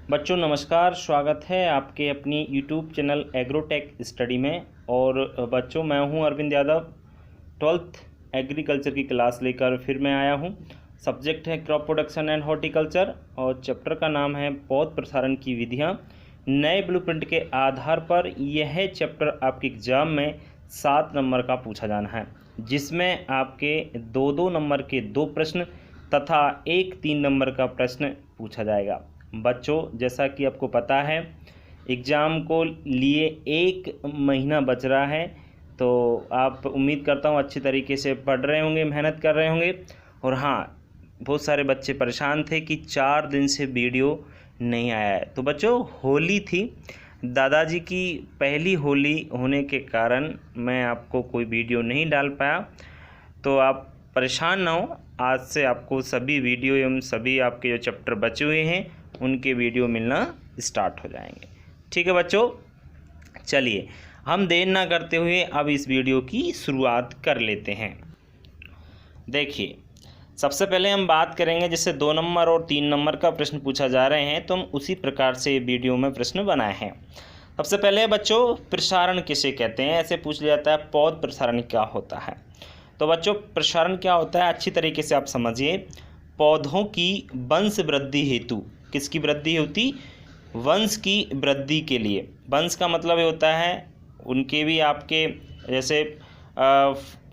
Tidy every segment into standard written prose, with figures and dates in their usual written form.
बच्चों नमस्कार, स्वागत है आपके अपनी यूट्यूब चैनल एग्रोटेक स्टडी में। और बच्चों मैं हूं अरविंद यादव, 12th एग्रीकल्चर की क्लास लेकर फिर मैं आया हूं। सब्जेक्ट है क्रॉप प्रोडक्शन एंड हॉर्टिकल्चर और चैप्टर का नाम है पौध प्रसारण की विधियां। नए ब्लूप्रिंट के आधार पर यह चैप्टर आपके एग्ज़ाम में 7 नंबर का पूछा जाना है, जिसमें आपके 2-2 नंबर के 2 प्रश्न तथा 1-3 नंबर का प्रश्न पूछा जाएगा। बच्चों जैसा कि आपको पता है एग्ज़ाम को लिए 1 महीना बच रहा है, तो आप उम्मीद करता हूँ अच्छी तरीके से पढ़ रहे होंगे, मेहनत कर रहे होंगे। और हाँ, बहुत सारे बच्चे परेशान थे कि 4 दिन से वीडियो नहीं आया है। तो बच्चों होली थी, दादाजी की पहली होली होने के कारण मैं आपको कोई वीडियो नहीं डाल पाया, तो आप परेशान ना हो। आज से आपको सभी वीडियो एवं सभी आपके जो चैप्टर बचे हुए हैं उनके वीडियो मिलना स्टार्ट हो जाएंगे। ठीक है बच्चों, चलिए हम देर ना करते हुए अब इस वीडियो की शुरुआत कर लेते हैं। देखिए सबसे पहले हम बात करेंगे, जैसे 2 नंबर और 3 नंबर का प्रश्न पूछा जा रहे हैं तो हम उसी प्रकार से वीडियो में प्रश्न बनाए हैं। सबसे पहले बच्चों प्रसारण किसे कहते हैं, ऐसे पूछ लिया जाता है पौध प्रसारण क्या होता है। तो बच्चों प्रसारण क्या होता है अच्छी तरीके से आप समझिए। पौधों की वंश वृद्धि हेतु, किसकी वृद्धि होती, वंश की वृद्धि के लिए। वंश का मतलब ये होता है उनके भी आपके जैसे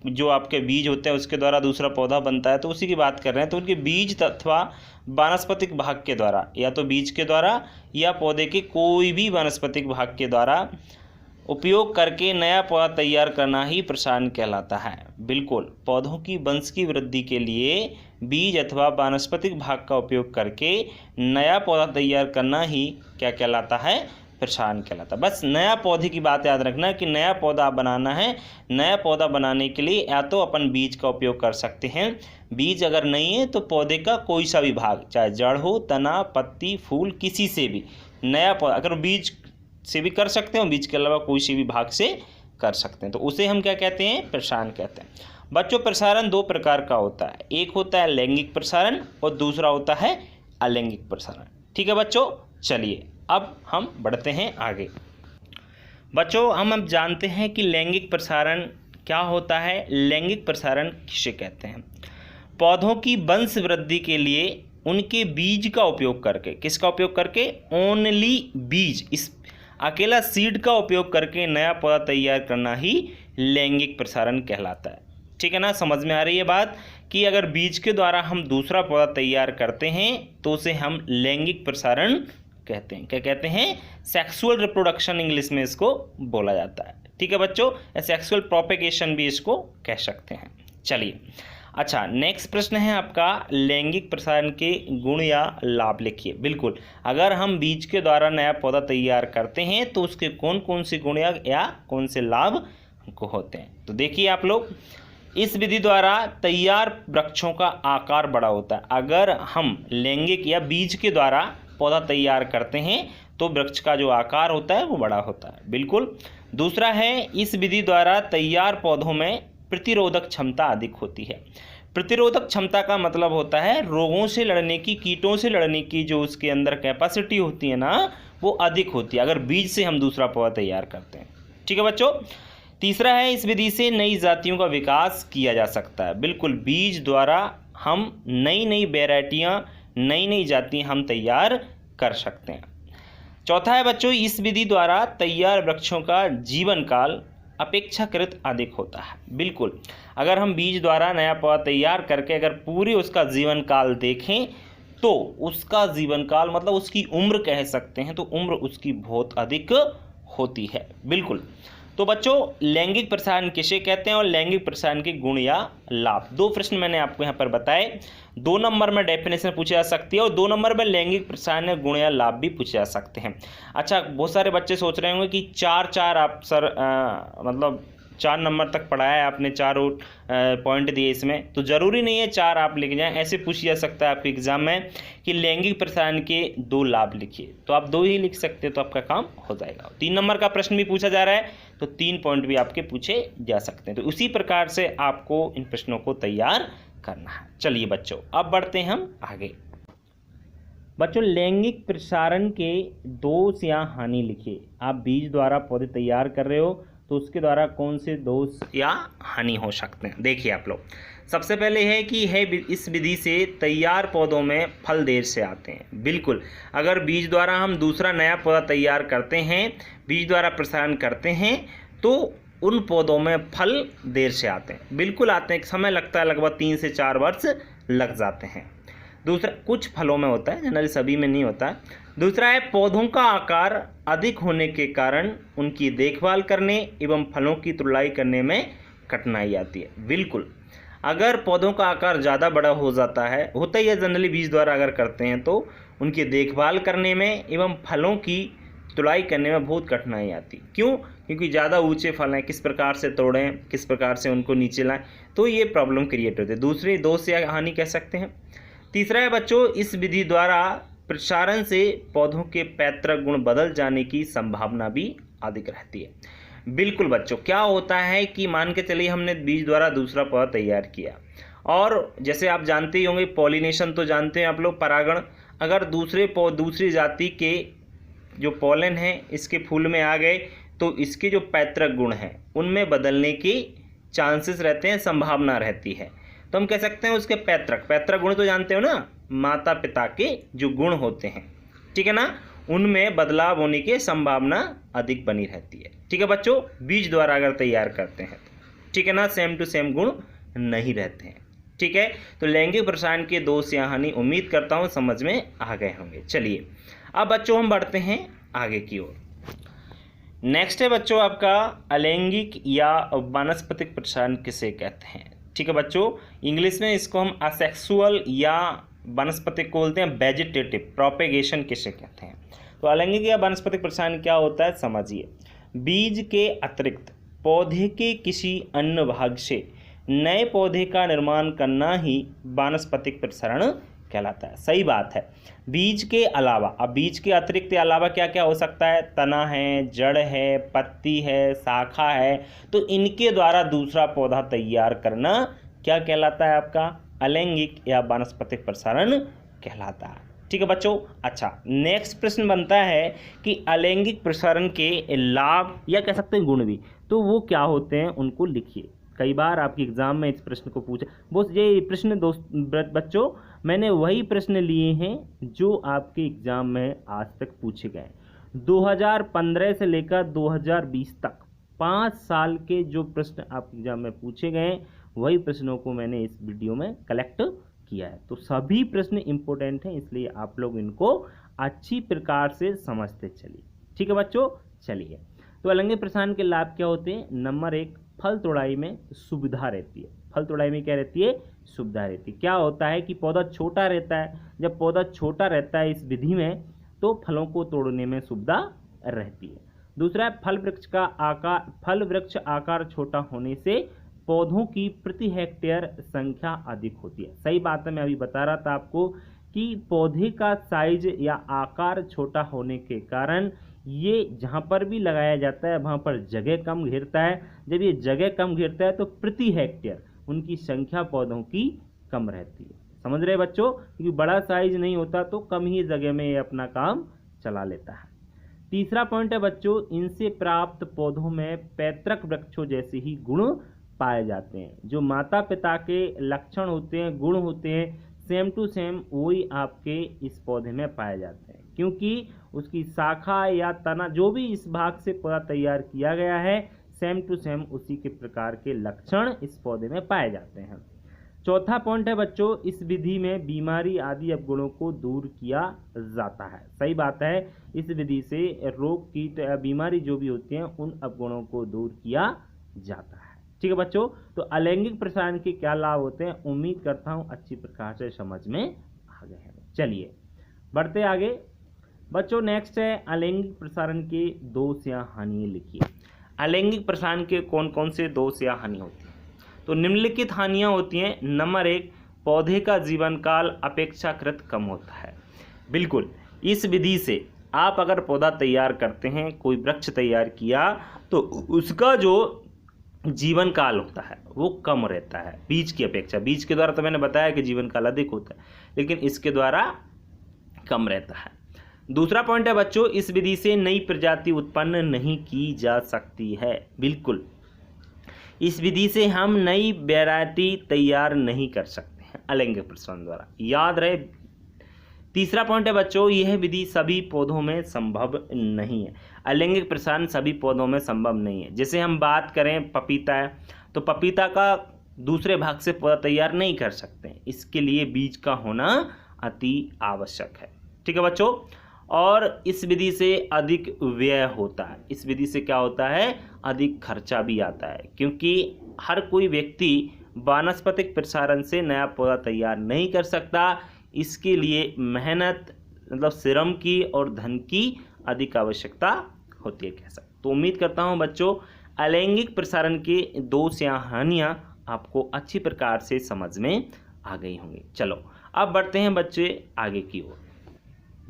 जो आपके बीज होते हैं उसके द्वारा दूसरा पौधा बनता है, तो उसी की बात कर रहे हैं। तो उनके बीज अथवा वानस्पतिक भाग के द्वारा, या तो बीज के द्वारा या पौधे के कोई भी वानस्पतिक भाग के द्वारा उपयोग करके नया पौधा तैयार करना ही प्रसारण कहलाता है। बिल्कुल, पौधों की वंश की वृद्धि के लिए बीज अथवा वानस्पतिक भाग का उपयोग करके नया पौधा तैयार करना ही क्या कहलाता है, प्रसारण कहलाता है। बस नया पौधे की बात याद रखना कि नया पौधा बनाना है। नया पौधा बनाने के लिए या तो अपन बीज का उपयोग कर सकते हैं, बीज अगर नहीं है तो पौधे का कोई सा भी भाग, चाहे जड़ हो, तना, पत्ती, फूल, किसी से भी नया पौधा, अगर बीज से भी कर सकते हैं, बीज के अलावा कोई से भी भाग से कर सकते हैं, तो उसे हम क्या कहते हैं, प्रसारण कहते हैं। बच्चों प्रसारण 2 प्रकार का होता है, एक होता है लैंगिक प्रसारण और दूसरा होता है अलैंगिक प्रसारण। ठीक है बच्चों, चलिए अब हम बढ़ते हैं आगे। बच्चों हम अब जानते हैं कि लैंगिक प्रसारण क्या होता है। लैंगिक प्रसारण किसे कहते हैं, पौधों की वंश वृद्धि के लिए उनके बीज का उपयोग करके, किसका उपयोग करके, ओनली बीज, इस अकेला सीड का उपयोग करके नया पौधा तैयार करना ही लैंगिक प्रसारण कहलाता है। ठीक है ना, समझ में आ रही है बात कि अगर बीज के द्वारा हम दूसरा पौधा तैयार करते हैं तो उसे हम लैंगिक प्रसारण कहते हैं। क्या कहते हैं, सेक्सुअल रिप्रोडक्शन इंग्लिश में इसको बोला जाता है। ठीक है बच्चों, सेक्सुअल प्रोपेगेशन भी इसको कह सकते हैं। चलिए अच्छा, नेक्स्ट प्रश्न है आपका लैंगिक प्रसारण के गुण या लाभ लिखिए। बिल्कुल, अगर हम बीज के द्वारा नया पौधा तैयार करते हैं तो उसके कौन कौन से गुण या कौन से लाभ हमको होते हैं। तो देखिए आप लोग, इस विधि द्वारा तैयार वृक्षों का आकार बड़ा होता है। अगर हम लैंगिक या बीज के द्वारा पौधा तैयार करते हैं तो वृक्ष का जो आकार होता है वो बड़ा होता है। बिल्कुल, दूसरा है इस विधि द्वारा तैयार पौधों में प्रतिरोधक क्षमता अधिक होती है। प्रतिरोधक क्षमता का मतलब होता है रोगों से लड़ने की, कीटों से लड़ने की जो उसके अंदर कैपेसिटी होती है ना, वो अधिक होती है अगर बीज से हम दूसरा पौधा तैयार करते हैं। ठीक है बच्चों, तीसरा है इस विधि से नई जातियों का विकास किया जा सकता है। बिल्कुल, बीज द्वारा हम नई नई वैरायटियां, नई नई जातियां हम तैयार कर सकते हैं। चौथा है बच्चों, इस विधि द्वारा तैयार वृक्षों का जीवन काल अपेक्षाकृत अधिक होता है। बिल्कुल, अगर हम बीज द्वारा नया पौधा तैयार करके अगर पूरी उसका जीवन काल देखें तो उसका जीवन काल मतलब उसकी उम्र कह सकते हैं, तो उम्र उसकी बहुत अधिक होती है। बिल्कुल, तो बच्चों लैंगिक प्रसारण किसे कहते हैं और लैंगिक प्रसारण के गुण या लाभ, 2 प्रश्न मैंने आपको यहाँ पर बताए। 2 नंबर में डेफिनेशन पूछी जा सकती है और 2 नंबर में लैंगिक प्रसारण के गुण या लाभ भी पूछे जा सकते हैं। अच्छा, बहुत सारे बच्चे सोच रहे होंगे कि 4 आप सर मतलब 4 नंबर तक पढ़ाया है आपने, 4 पॉइंट दिए इसमें, तो ज़रूरी नहीं है 4 आप लिख जाएं। ऐसे पूछ जा सकता है आपके एग्जाम में कि लैंगिक प्रसारण के 2 लाभ लिखिए, तो आप 2 ही लिख सकते हैं तो आपका काम हो जाएगा। 3 नंबर का प्रश्न भी पूछा जा रहा है तो 3 पॉइंट भी आपके पूछे जा सकते हैं। तो उसी प्रकार से आपको इन प्रश्नों को तैयार करना है। चलिए बच्चों अब बढ़ते हैं हम आगे। बच्चों लैंगिक प्रसारण के दोष या हानि लिखिए। आप बीज द्वारा पौधे तैयार कर रहे हो तो उसके द्वारा कौन से दोष या हानि हो सकते हैं। देखिए आप लोग, सबसे पहले है कि इस विधि से तैयार पौधों में फल देर से आते हैं। बिल्कुल, अगर बीज द्वारा हम दूसरा नया पौधा तैयार करते हैं, बीज द्वारा प्रसारण करते हैं, तो उन पौधों में फल देर से आते हैं। बिल्कुल आते हैं, समय लगता है, लगभग 3 से 4 वर्ष लग जाते हैं। दूसरा, कुछ फलों में होता है, जनरली सभी में नहीं होता है। दूसरा है पौधों का आकार अधिक होने के कारण उनकी देखभाल करने एवं फलों की तुड़ाई करने में कठिनाई आती है। बिल्कुल, अगर पौधों का आकार ज़्यादा बड़ा हो जाता है, होता ही है जनरली बीज द्वारा अगर करते हैं, तो उनकी देखभाल करने में एवं फलों की तुड़ाई करने में बहुत कठिनाई आती। क्यों? क्योंकि ज़्यादा ऊंचे फल हैं, किस प्रकार से तोड़ें, किस प्रकार से उनको नीचे लाएं, तो ये प्रॉब्लम क्रिएट होती है। दूसरी दोष या हानि कह सकते हैं। तीसरा है बच्चों, इस विधि द्वारा प्रसारण से पौधों के पैतृक गुण बदल जाने की संभावना भी अधिक रहती है। बिल्कुल बच्चों, क्या होता है कि मान के चलिए हमने बीज द्वारा दूसरा पौधा तैयार किया, और जैसे आप जानते ही होंगे पॉलिनेशन तो जानते हैं आप लोग, परागण। अगर दूसरी जाति के जो पॉलन हैं इसके फूल में आ गए तो इसके जो पैतृक गुण हैं उनमें बदलने की चांसेस रहते हैं, संभावना रहती है। तो हम कह सकते हैं उसके पैतृक गुण तो जानते हो ना, माता पिता के जो गुण होते हैं, ठीक है ना, उनमें बदलाव होने की संभावना अधिक बनी रहती है। ठीक है बच्चों, बीज द्वारा अगर तैयार करते हैं तो, ठीक है ना, सेम टू सेम गुण नहीं रहते हैं। ठीक है, तो लैंगिक प्रसारण के दोष या हानि उम्मीद करता हूँ समझ में आ गए होंगे। चलिए अब बच्चों हम बढ़ते हैं आगे की ओर। नेक्स्ट है बच्चों आपका अलैंगिक या वानस्पतिक प्रसारण किसे कहते हैं। ठीक है बच्चों, इंग्लिश में इसको हम असेक्सुअल या वानस्पतिक को बोलते हैं वेजिटेटिव प्रोपेगेशन किसे कहते हैं। तो अलैंगिक या वानस्पतिक प्रसारण क्या होता है समझिए। बीज के अतिरिक्त पौधे के किसी अन्य भाग से नए पौधे का निर्माण करना ही वानस्पतिक प्रसारण कहलाता है। सही बात है, बीज के अलावा, अब बीज के अतिरिक्त के अलावा क्या क्या हो सकता है, तना है, जड़ है, पत्ती है, शाखा है, तो इनके द्वारा दूसरा पौधा तैयार करना क्या कहलाता है आपका, अलैंगिक या वानस्पतिक प्रसारण कहलाता है। ठीक है बच्चों, अच्छा नेक्स्ट प्रश्न बनता है कि अलैंगिक प्रसारण के लाभ या कह सकते हैं गुण भी, तो वो क्या होते हैं उनको लिखिए। कई बार आपके एग्जाम में इस प्रश्न को पूछे, बस ये प्रश्न बच्चों मैंने वही प्रश्न लिए हैं जो आपके एग्जाम में आज तक पूछे गए। 2015 से लेकर 2020 तक 5 साल के जो प्रश्न आपके एग्जाम में पूछे गए वही प्रश्नों को मैंने इस वीडियो में कलेक्ट किया है। तो सभी प्रश्न इंपॉर्टेंट हैं, इसलिए आप लोग इनको अच्छी प्रकार से समझते चलिए। ठीक है बच्चों, चलिए तो अलैंगिक प्रसारण के लाभ क्या होते हैं। नंबर 1, फल तोड़ाई में सुविधा रहती है। फल तोड़ाई में क्या रहती है, सुविधा रहती है। क्या होता है कि पौधा छोटा रहता है, जब पौधा छोटा रहता है इस विधि में तो फलों को तोड़ने में सुविधा रहती है। दूसरा है फल वृक्ष आकार छोटा होने से पौधों की प्रति हेक्टेयर संख्या अधिक होती है। सही बात है, मैं अभी बता रहा था आपको कि पौधे का साइज या आकार छोटा होने के कारण ये जहाँ पर भी लगाया जाता है वहाँ पर जगह कम घेरता है। जब ये जगह कम घेरता है तो प्रति हेक्टेयर उनकी संख्या पौधों की कम रहती है। समझ रहे बच्चों, क्योंकि बड़ा साइज नहीं होता तो कम ही जगह में ये अपना काम चला लेता है। तीसरा पॉइंट है बच्चों, इनसे प्राप्त पौधों में पैतृक वृक्षों जैसे ही गुण पाए जाते हैं। जो माता पिता के लक्षण होते हैं, गुण होते हैं, सेम टू सेम वही आपके इस पौधे में पाए जाते हैं, क्योंकि उसकी शाखा या तना जो भी इस भाग से पौधा तैयार किया गया है सेम टू सेम उसी के प्रकार के लक्षण इस पौधे में पाए जाते हैं। चौथा पॉइंट है बच्चों, इस विधि में बीमारी आदि अवगुणों को दूर किया जाता है। सही बात है, इस विधि से रोग कीट बीमारी जो भी होती हैं उन अवगुणों को दूर किया जाता है। ठीक है बच्चों, तो अलैंगिक प्रसारण के क्या लाभ होते हैं उम्मीद करता हूँ अच्छी प्रकार से समझ में आ गए हैं। चलिए बढ़ते आगे बच्चों। नेक्स्ट है अलैंगिक प्रसारण के दोष या हानि लिखिए। अलैंगिक प्रसारण के कौन कौन से दोष या हानि होती हैं। तो निम्नलिखित हानियाँ होती हैं। नंबर 1, पौधे का जीवन काल अपेक्षाकृत कम होता है। बिल्कुल, इस विधि से आप अगर पौधा तैयार करते हैं, कोई वृक्ष तैयार किया, तो उसका जो जीवन काल होता है वो कम रहता है बीज की अपेक्षा। बीज के द्वारा तो मैंने बताया कि जीवन काल अधिक होता है, लेकिन इसके द्वारा कम रहता है। दूसरा पॉइंट है बच्चों, इस विधि से नई प्रजाति उत्पन्न नहीं की जा सकती है। बिल्कुल, इस विधि से हम नई वैरायटी तैयार नहीं कर सकते हैं अलैंगिक प्रसारण द्वारा, याद रहे। तीसरा पॉइंट है बच्चों, यह विधि सभी पौधों में संभव नहीं है। अलैंगिक प्रसारण सभी पौधों में संभव नहीं है। जैसे हम बात करें पपीता है, तो पपीता का दूसरे भाग से पौधा तैयार नहीं कर सकते हैं, इसके लिए बीज का होना अति आवश्यक है। ठीक है बच्चों, और इस विधि से अधिक व्यय होता है। इस विधि से क्या होता है, अधिक खर्चा भी आता है, क्योंकि हर कोई व्यक्ति वानस्पतिक प्रसारण से नया पौधा तैयार नहीं कर सकता। इसके लिए मेहनत मतलब श्रम की और धन की अधिक आवश्यकता होती है। कैसा, तो उम्मीद करता हूँ बच्चों अलैंगिक प्रसारण के दोष या हानियाँ आपको अच्छी प्रकार से समझ में आ गई होंगी। चलो अब बढ़ते हैं बच्चे आगे की ओर।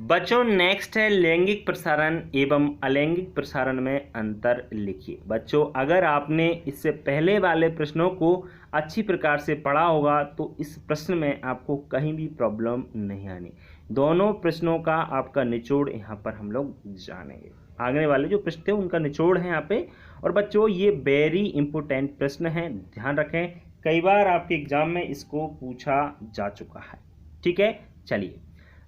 बच्चों नेक्स्ट है लैंगिक प्रसारण एवं अलैंगिक प्रसारण में अंतर लिखिए। बच्चों अगर आपने इससे पहले वाले प्रश्नों को अच्छी प्रकार से पढ़ा होगा तो इस प्रश्न में आपको कहीं भी प्रॉब्लम नहीं आनी। दोनों प्रश्नों का आपका निचोड़ यहाँ पर हम लोग जानेंगे। आगे वाले जो प्रश्न थे उनका निचोड़ है यहाँ पे। और बच्चों ये वेरी इंपॉर्टेंट प्रश्न है, ध्यान रखें, कई बार आपके एग्जाम में इसको पूछा जा चुका है। ठीक है, चलिए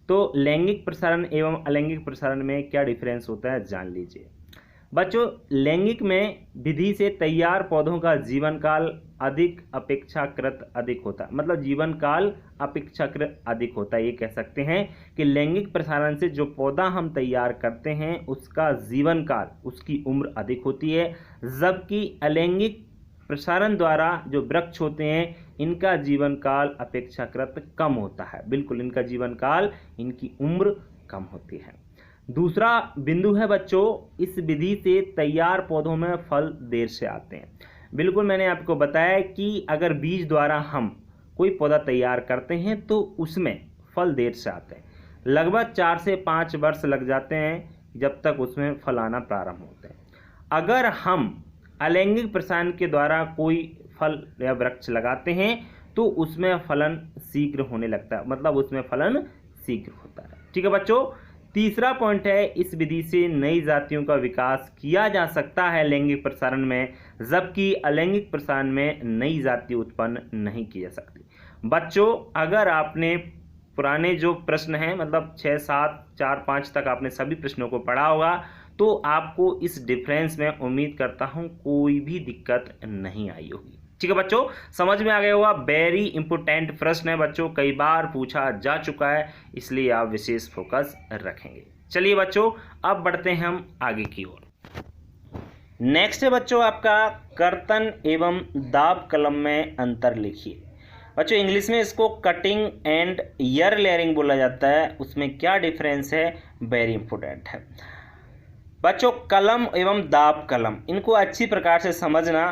तो लैंगिक प्रसारण एवं अलैंगिक प्रसारण में क्या डिफरेंस होता है जान लीजिए। बच्चों लैंगिक में विधि से तैयार पौधों का जीवन काल अधिक अपेक्षाकृत अधिक होता है, मतलब जीवन काल अपेक्षाकृत अधिक होता है। ये कह सकते हैं कि लैंगिक प्रसारण से जो पौधा हम तैयार करते हैं उसका जीवन काल, उसकी उम्र अधिक होती है, जबकि अलैंगिक प्रसारण द्वारा जो वृक्ष होते हैं इनका जीवन काल अपेक्षाकृत कम होता है। बिल्कुल, इनका जीवन काल, इनकी उम्र कम होती है। दूसरा बिंदु है बच्चों, इस विधि से तैयार पौधों में फल देर से आते हैं। बिल्कुल, मैंने आपको बताया कि अगर बीज द्वारा हम कोई पौधा तैयार करते हैं तो उसमें फल देर से आते हैं। लगभग 4 से 5 वर्ष लग जाते हैं जब तक उसमें फल आना प्रारंभ होते हैं। अगर हम अलैंगिक प्रसारण के द्वारा कोई फल या वृक्ष लगाते हैं तो उसमें फलन शीघ्र होने लगता है, मतलब उसमें फलन शीघ्र होता है। ठीक है बच्चों, तीसरा पॉइंट है, इस विधि से नई जातियों का विकास किया जा सकता है लैंगिक प्रसारण में, जबकि अलैंगिक प्रसारण में नई जाति उत्पन्न नहीं की जा सकती। बच्चों अगर आपने पुराने जो प्रश्न हैं मतलब 6, 7, 4, 5 तक आपने सभी प्रश्नों को पढ़ा होगा तो आपको इस डिफरेंस में उम्मीद करता हूं कोई भी दिक्कत नहीं आई होगी। ठीक है बच्चों, समझ में आ गया होगा। वेरी इंपॉर्टेंट प्रश्न है बच्चों, कई बार पूछा जा चुका है, इसलिए आप विशेष फोकस रखेंगे। चलिए बच्चों अब बढ़ते हैं हम आगे की ओर। नेक्स्ट है बच्चों आपका कर्तन एवं दाब कलम में अंतर लिखिए। बच्चों इंग्लिश में इसको कटिंग एंड ईयर लेयरिंग बोला जाता है, उसमें क्या डिफरेंस है वेरी इंपॉर्टेंट है। बच्चों कलम एवं दाब कलम, इनको अच्छी प्रकार से समझना,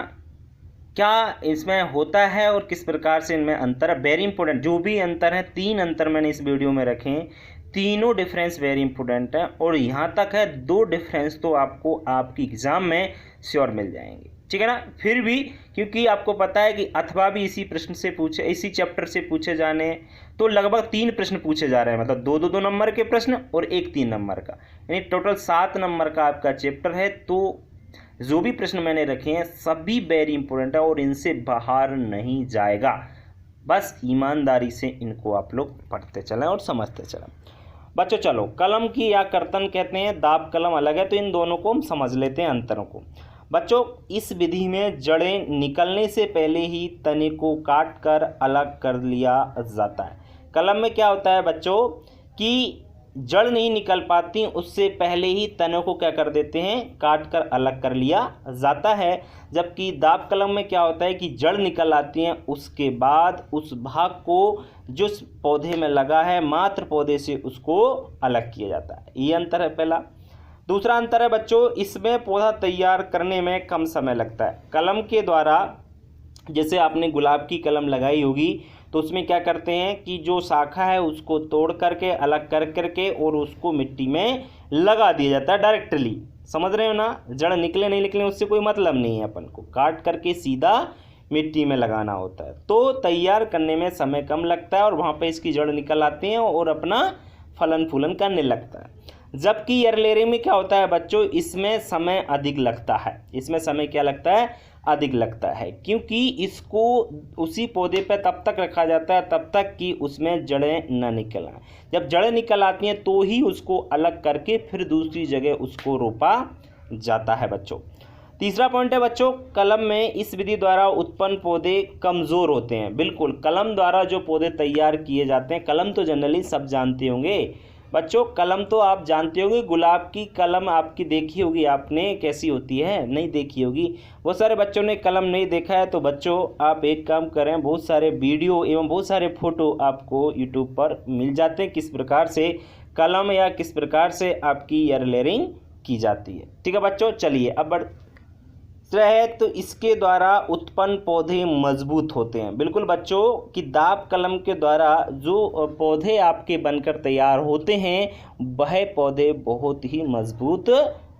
क्या इसमें होता है और किस प्रकार से इनमें अंतर है वेरी इंपॉर्टेंट। जो भी अंतर है, 3 अंतर मैंने इस वीडियो में रखे हैं, तीनों डिफरेंस वेरी इंपॉर्टेंट है। और यहाँ तक है 2 डिफरेंस तो आपको आपकी एग्जाम में श्योर मिल जाएंगे। ठीक है ना, फिर भी क्योंकि आपको पता है कि अथवा भी इसी प्रश्न से पूछे, इसी चैप्टर से पूछे जाने, तो लगभग 3 प्रश्न पूछे जा रहे हैं, मतलब 2 नंबर के प्रश्न और 1 3 नंबर का, यानी टोटल 7 नंबर का आपका चैप्टर है। तो जो भी प्रश्न मैंने रखे हैं सभी वेरी इंपॉर्टेंट है और इनसे बाहर नहीं जाएगा। बस ईमानदारी से इनको आप लोग पढ़ते चलें और समझते चलें। बच्चों चलो, कलम की या कर्तन कहते हैं, दाब कलम अलग है, तो इन दोनों को हम समझ लेते हैं अंतरों को। बच्चों इस विधि में जड़ें निकलने से पहले ही तने को काट कर अलग कर लिया जाता है। कलम में क्या होता है बच्चों कि जड़ नहीं निकल पाती, उससे पहले ही तनों को क्या कर देते हैं, काट कर अलग कर लिया जाता है। जबकि दाब कलम में क्या होता है कि जड़ निकल आती हैं, उसके बाद उस भाग को जो पौधे में लगा है मात्र पौधे से उसको अलग किया जाता है। ये अंतर है पहला। दूसरा अंतर है बच्चों, इसमें पौधा तैयार करने में कम समय लगता है। कलम के द्वारा जैसे आपने गुलाब की कलम लगाई होगी तो उसमें क्या करते हैं कि जो शाखा है उसको तोड़ करके अलग कर करके और उसको मिट्टी में लगा दिया जाता है डायरेक्टली। समझ रहे हो ना, जड़ निकले नहीं निकले उससे कोई मतलब नहीं है, अपन को काट करके सीधा मिट्टी में लगाना होता है। तो तैयार करने में समय कम लगता है और वहाँ पे इसकी जड़ निकल आती हैं और अपना फलन फूलन करने लगता है। जबकि ईयर लेयरिंग में क्या होता है बच्चों, इसमें समय अधिक लगता है। इसमें समय क्या लगता है, अधिक लगता है, क्योंकि इसको उसी पौधे पर तब तक रखा जाता है तब तक कि उसमें जड़ें न निकल आएं। जब जड़ें निकल आती हैं तो ही उसको अलग करके फिर दूसरी जगह उसको रोपा जाता है बच्चों। तीसरा पॉइंट है बच्चों, कलम में इस विधि द्वारा उत्पन्न पौधे कमज़ोर होते हैं। बिल्कुल, कलम द्वारा जो पौधे तैयार किए जाते हैं, कलम तो जनरली सब जानते होंगे बच्चों, कलम तो आप जानते होंगे। गुलाब की कलम आपकी देखी होगी आपने, कैसी होती है, नहीं देखी होगी। बहुत सारे बच्चों ने कलम नहीं देखा है, तो बच्चों आप एक काम करें, बहुत सारे वीडियो एवं बहुत सारे फ़ोटो आपको यूट्यूब पर मिल जाते हैं, किस प्रकार से कलम या किस प्रकार से आपकी ईयर लेयरिंग की जाती है। ठीक है बच्चों, चलिए अब है तो इसके द्वारा उत्पन्न पौधे मजबूत होते हैं। बिल्कुल बच्चों, कि दाब कलम के द्वारा जो पौधे आपके बनकर तैयार होते हैं वह पौधे बहुत ही मजबूत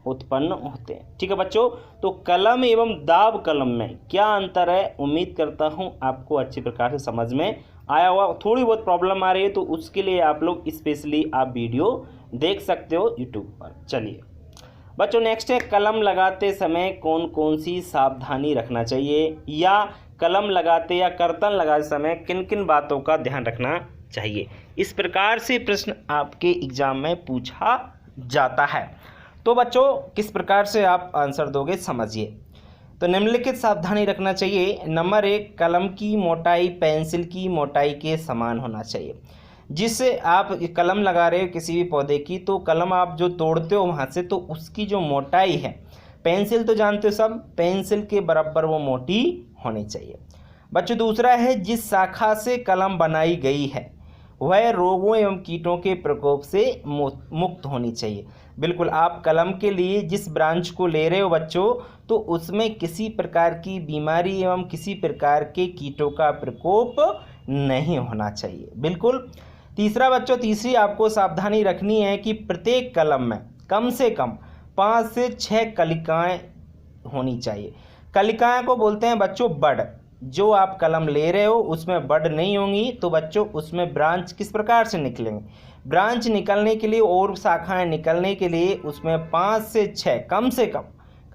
उत्पन्न होते हैं। ठीक है बच्चों, तो कलम एवं दाब कलम में क्या अंतर है, उम्मीद करता हूं आपको अच्छी प्रकार से समझ में आया होगा। थोड़ी बहुत प्रॉब्लम आ रही है तो उसके लिए आप लोग स्पेशली आप वीडियो देख सकते हो यूट्यूब पर। चलिए बच्चों, नेक्स्ट है कलम लगाते समय कौन कौन सी सावधानी रखना चाहिए, या कलम लगाते या कर्तन लगाते समय किन किन बातों का ध्यान रखना चाहिए। इस प्रकार से प्रश्न आपके एग्जाम में पूछा जाता है। तो बच्चों किस प्रकार से आप आंसर दोगे समझिए। तो निम्नलिखित सावधानी रखना चाहिए। नंबर 1, कलम की मोटाई पेंसिल की मोटाई के समान होना चाहिए। जिससे आप कलम लगा रहे हो किसी भी पौधे की, तो कलम आप जो तोड़ते हो वहाँ से, तो उसकी जो मोटाई है, पेंसिल तो जानते हो सब, पेंसिल के बराबर वो मोटी होनी चाहिए बच्चों। दूसरा है, जिस शाखा से कलम बनाई गई है वह रोगों एवं कीटों के प्रकोप से मुक्त होनी चाहिए। बिल्कुल, आप कलम के लिए जिस ब्रांच को ले रहे हो बच्चों, तो उसमें किसी प्रकार की बीमारी एवं किसी प्रकार के कीटों का प्रकोप नहीं होना चाहिए। बिल्कुल। तीसरा बच्चों, तीसरी आपको सावधानी रखनी है कि प्रत्येक कलम में कम से कम 5 से 6 कलिकाएँ होनी चाहिए। कलिकाएँ को बोलते हैं बच्चों बड। जो आप कलम ले रहे हो उसमें बड नहीं होंगी तो बच्चों उसमें ब्रांच किस प्रकार से निकलेंगे। ब्रांच निकलने के लिए और शाखाएं निकलने के लिए उसमें 5 से 6 कम से कम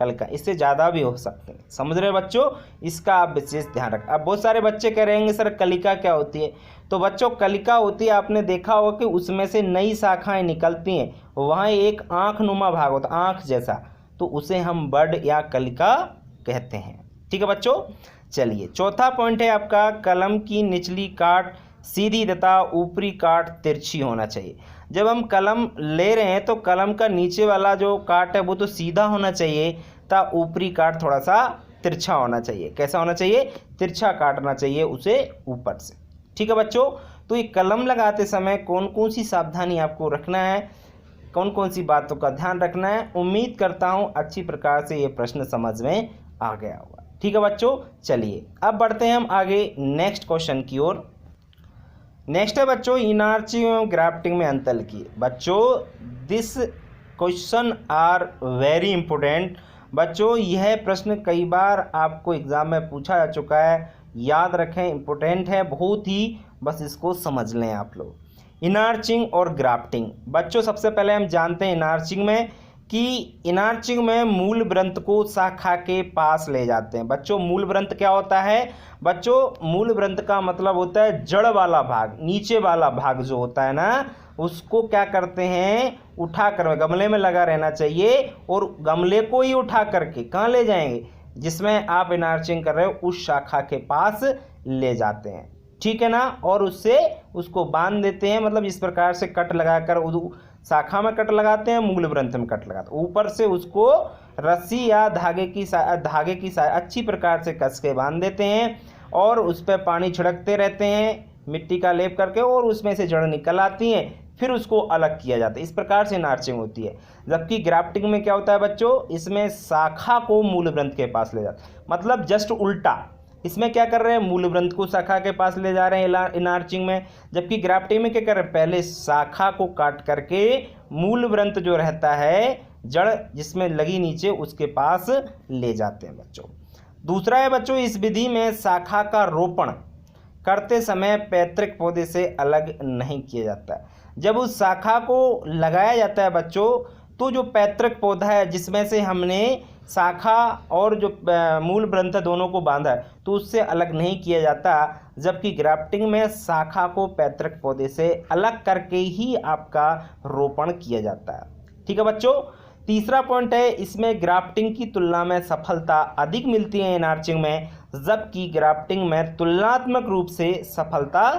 कलिका, इससे ज़्यादा भी हो सकते हैं। समझ रहे बच्चों, इसका आप विशेष ध्यान रखें। अब बहुत सारे बच्चे कह रहेंगे सर कलिका क्या होती है। तो बच्चों कलिका होती है, आपने देखा होगा कि उसमें से नई शाखाएं निकलती हैं, वहाँ एक आँख नुमा भाग होता है, आँख जैसा, तो उसे हम बड या कलिका कहते हैं। ठीक है बच्चों, चलिए चौथा पॉइंट है आपका, कलम की निचली काट सीधी तथा ऊपरी काट तिरछी होना चाहिए। जब हम कलम ले रहे हैं तो कलम का नीचे वाला जो काट है वो तो सीधा होना चाहिए, तथा ऊपरी काट थोड़ा सा तिरछा होना चाहिए। कैसा होना चाहिए, तिरछा काटना चाहिए उसे ऊपर से। ठीक है बच्चों, तो ये कलम लगाते समय कौन कौन सी सावधानी आपको रखना है, कौन कौन सी बातों का ध्यान रखना है, उम्मीद करता हूँ अच्छी प्रकार से ये प्रश्न समझ में आ गया होगा। ठीक है बच्चों, चलिए अब बढ़ते हैं हम आगे नेक्स्ट क्वेश्चन की ओर। नेक्स्ट है बच्चों, इनार्चिंग एवं ग्राफ्टिंग में अंतर की। बच्चों this question are very important. बच्चों यह प्रश्न कई बार आपको एग्जाम में पूछा जा चुका है, याद रखें, इंपॉर्टेंट है बहुत ही, बस इसको समझ लें आप लोग। इनार्चिंग और ग्राफ्टिंग। बच्चों सबसे पहले हम जानते हैं इनार्चिंग में कि इनार्चिंग में मूल वृंत को शाखा के पास ले जाते हैं। बच्चों मूल वृंत क्या होता है, बच्चों मूल वृंत का मतलब होता है जड़ वाला भाग, नीचे वाला भाग जो होता है ना, उसको क्या करते हैं, उठा कर गमले में लगा रहना चाहिए, और गमले को ही उठा करके कहाँ ले जाएंगे, जिसमें आप इनार्चिंग कर रहे हो उस शाखा के पास ले जाते हैं। ठीक है ना, और उससे उसको बांध देते हैं, मतलब इस प्रकार से कट लगाकर शाखा में कट लगाते हैं, मूल वृंत में कट लगाते हैं, ऊपर से उसको रस्सी या धागे की अच्छी प्रकार से कस के बांध देते हैं, और उस पर पानी छिड़कते रहते हैं मिट्टी का लेप करके, और उसमें से जड़ निकल आती हैं, फिर उसको अलग किया जाता है। इस प्रकार से नार्चिंग होती है। जबकि ग्राफ्टिंग में क्या होता है बच्चों, इसमें शाखा को मूल वृंत के पास ले जाते हैं, मतलब जस्ट उल्टा। इसमें क्या कर रहे हैं, मूल वृंत को शाखा के पास ले जा रहे हैं इनार्चिंग में, जबकि ग्राफ्टिंग में क्या कर रहे हैं, पहले शाखा को काट करके मूल वृंत जो रहता है जड़ जिसमें लगी नीचे उसके पास ले जाते हैं बच्चों। दूसरा है बच्चों, इस विधि में शाखा का रोपण करते समय पैतृक पौधे से अलग नहीं किया जाता है। जब उस शाखा को लगाया जाता है बच्चों, तो जो पैतृक पौधा है जिसमें से हमने शाखा और जो मूल ग्रंथ दोनों को बांधा है, तो उससे अलग नहीं किया जाता। जबकि ग्राफ्टिंग में शाखा को पैतृक पौधे से अलग करके ही आपका रोपण किया जाता है। ठीक है बच्चों। तीसरा पॉइंट है, इसमें ग्राफ्टिंग की तुलना में सफलता अधिक मिलती है एनआर्चिंग में, जबकि ग्राफ्टिंग में तुलनात्मक रूप से सफलता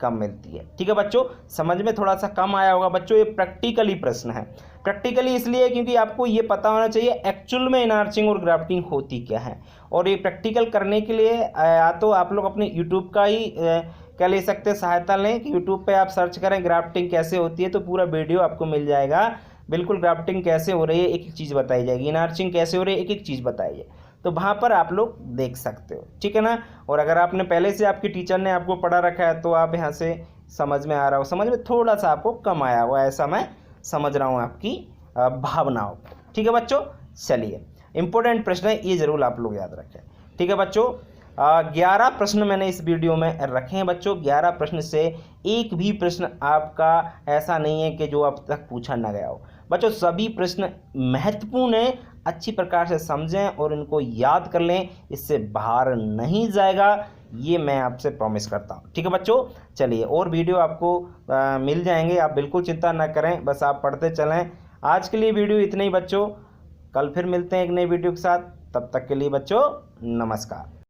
कम मिलती है। ठीक है बच्चों, समझ में थोड़ा सा कम आया होगा बच्चों। ये प्रैक्टिकली प्रश्न है। प्रैक्टिकली इसलिए क्योंकि आपको ये पता होना चाहिए एक्चुअल में एनआर्चिंग और ग्राफ्टिंग होती क्या है। और ये प्रैक्टिकल करने के लिए या तो आप लोग अपने यूट्यूब का ही क्या ले सकते हैं सहायता लें कि यूट्यूब पे आप सर्च करें ग्राफ्टिंग कैसे होती है, तो पूरा वीडियो आपको मिल जाएगा। बिल्कुल ग्राफ्टिंग कैसे हो रही है एक एक चीज़ बताई जाएगी, एनआर्चिंग कैसे हो रही है एक एक चीज़ बताई जाए, तो वहाँ पर आप लोग देख सकते हो। ठीक है ना। और अगर आपने पहले से आपके टीचर ने आपको पढ़ा रखा है तो आप यहाँ से समझ में आ रहा हो, समझ में थोड़ा सा आपको कम आया हो, ऐसा मैं समझ रहा हूँ आपकी भावनाओं को। ठीक है बच्चों, चलिए इंपॉर्टेंट प्रश्न है, ये जरूर आप लोग याद रखें। ठीक है बच्चों, 11 प्रश्न मैंने इस वीडियो में रखे हैं बच्चों। 11 प्रश्न से एक भी प्रश्न आपका ऐसा नहीं है कि जो अब तक पूछा ना गया हो। बच्चों सभी प्रश्न महत्वपूर्ण हैं, अच्छी प्रकार से समझें और इनको याद कर लें, इससे बाहर नहीं जाएगा, ये मैं आपसे प्रॉमिस करता हूँ। ठीक है बच्चों, चलिए और वीडियो आपको मिल जाएंगे, आप बिल्कुल चिंता ना करें, बस आप पढ़ते चलें। आज के लिए वीडियो इतना ही बच्चों, कल फिर मिलते हैं एक नई वीडियो के साथ, तब तक के लिए बच्चों नमस्कार।